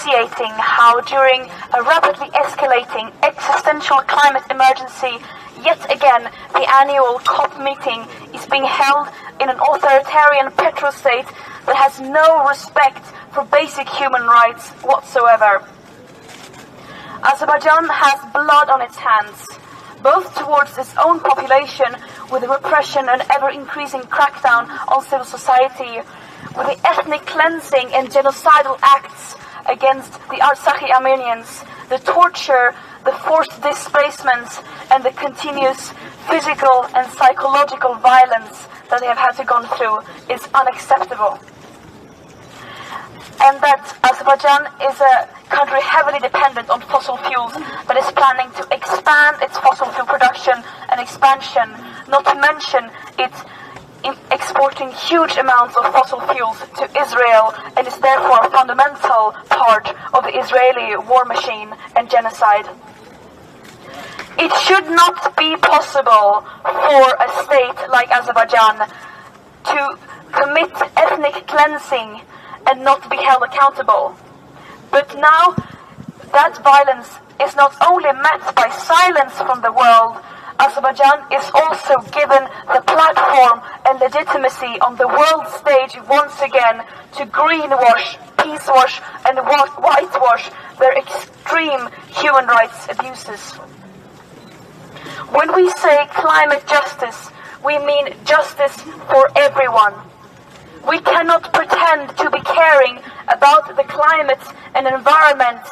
nauseating how during a rapidly escalating existential climate emergency, yet again the annual COP meeting is being held in an authoritarian petrostate that has no respect for basic human rights whatsoever. Azerbaijan has blood on its hands, both towards its own population with repression and ever-increasing crackdown on civil society, with the ethnic cleansing and genocidal acts against the Artsakhi Armenians, the torture, the forced displacements, and the continuous physical and psychological violence that they have had to go through is unacceptable. And that Azerbaijan is a country heavily dependent on fossil fuels that is planning to expand its fossil fuel production and expansion, not to mention it exporting huge amounts of fossil fuels to Israel, and is therefore a fundamental part of the Israeli war machine and genocide. It should not be possible for a state like Azerbaijan to commit ethnic cleansing and not be held accountable. But now that violence is not only met by silence from the world, Azerbaijan is also given the platform and legitimacy on the world stage once again to greenwash, peacewash and whitewash their extreme human rights abuses. When we say climate justice, we mean justice for everyone. We cannot pretend to be caring about the climate and environment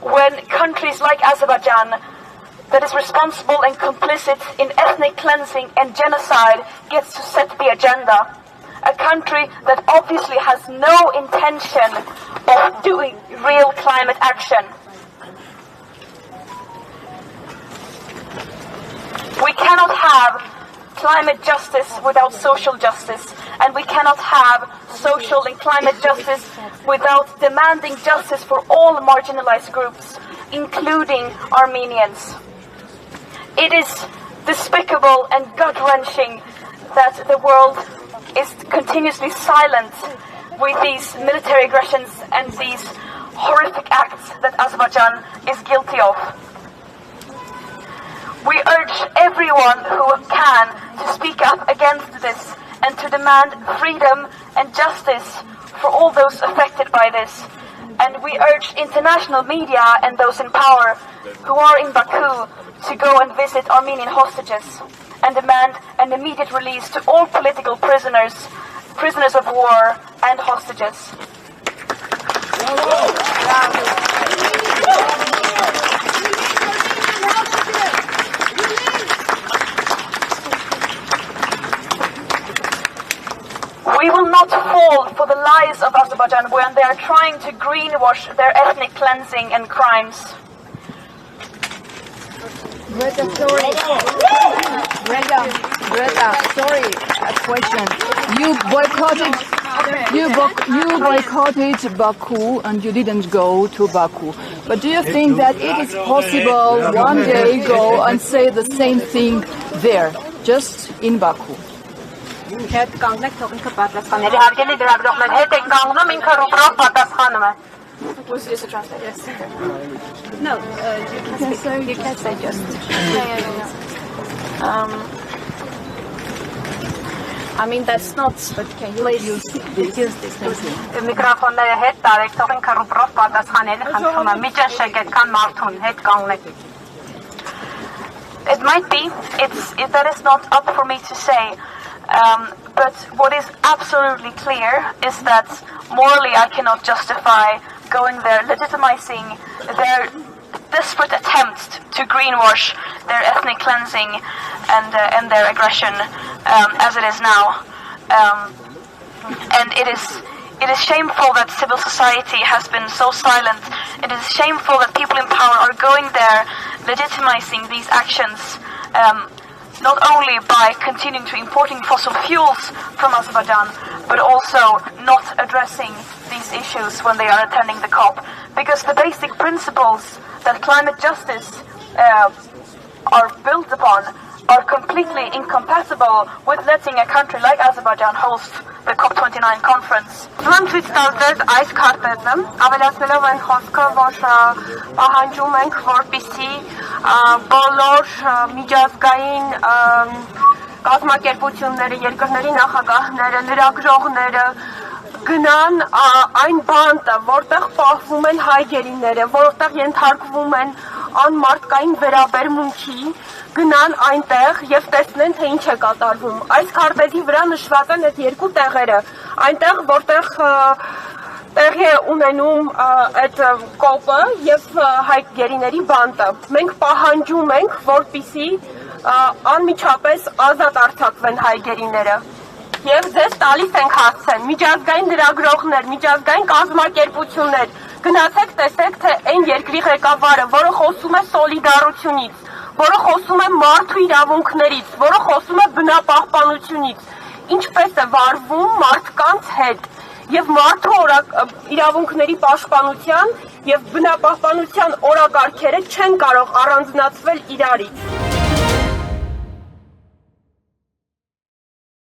when countries like Azerbaijan, that is responsible and complicit in ethnic cleansing and genocide, gets to set the agenda. A country that obviously has no intention of doing real climate action. We cannot have climate justice without social justice, and we cannot have social and climate justice without demanding justice for all marginalized groups, including Armenians. It is despicable and gut-wrenching that the world is continuously silent with these military aggressions and these horrific acts that Azerbaijan is guilty of. We urge everyone who can to speak up against this and to demand freedom and justice for all those affected by this. And we urge international media and those in power who are in Baku to go and visit Armenian hostages and demand an immediate release to all political prisoners, prisoners of war and hostages. We will not fall for the lies of Azerbaijan when they are trying to greenwash their ethnic cleansing and crimes. Greta, sorry. Greta, sorry. A question. You boycotted Baku and you didn't go to Baku. But do you think that it is possible one day go and say the same thing there, just in Baku? Հետ կանգնեք թող ինքը պատասխաներ։ Հարգելի լրագրողներ, հետ եք կանգնում, ինքը ռուբրով պատասխանում է։ Was this a translation? Yes. No, you can say just. I mean, that's not, but can you use this? Միկրոֆոնները հետ տարեք, թող ինքը ռուբրով պատասխանել, խնդրում եմ, մի ճնշեք այդքան մարդուն, հետ կանգնեք։ It might be, that is not up for me to say. But what is absolutely clear is that morally I cannot justify going there, legitimizing their desperate attempts to greenwash their ethnic cleansing and their aggression as it is now. And it is shameful that civil society has been so silent. It is shameful that people in power are going there, legitimizing these actions. Not only by continuing to importing fossil fuels from Azerbaijan, but also not addressing these issues when they are attending the COP. Because the basic principles that climate justice are built upon are completely incompatible with letting a country like Azerbaijan host the the COP29 conference. Ուրեմն ցույց տալ ձեզ այս քարտեզը, ավելացնելով այն խոսքը, որ պահանջում ենք, որպեսզի բոլոր միջազգային կազմակերպությունները, երկրների նախագահները, լրագրողները գնան այն բանտը, որտեղ պահվում են հայ գերիները, որտեղ ենթարկվում են անմարդկային վերաբերմունքի, գնան այնտեղ եւ տեսնեն, թե ինչ է կատարվում։ Այս քարտեզի վրա նշված են այդ երկու տեղերը, այնտեղ, որտեղ տեղի է ունենում այդ կոպը եւ հայ գերիների բանտը։ Մենք պահանջում ենք, որպեսզի անմիջապես ազատ արձակվեն հայ գերիները։ Եվ ձեզ տալիս ենք հասցեն, միջազգային լրագրողներ, միջազգային կազմակերպություններ, գնացեք տեսեք, թե այն երկրի ղեկավարը, որը խոսում է սոլիդարությունից, որը խոսում է մարդու իրավունքներից, որը խոսում է բնապահպանությունից, ինչպես է վարվում մարդկանց հետ եւ մարդու իրավունքների պաշտպանության եւ բնապահպանության օրակարգերը չեն կարող առանձնացվել իրարից։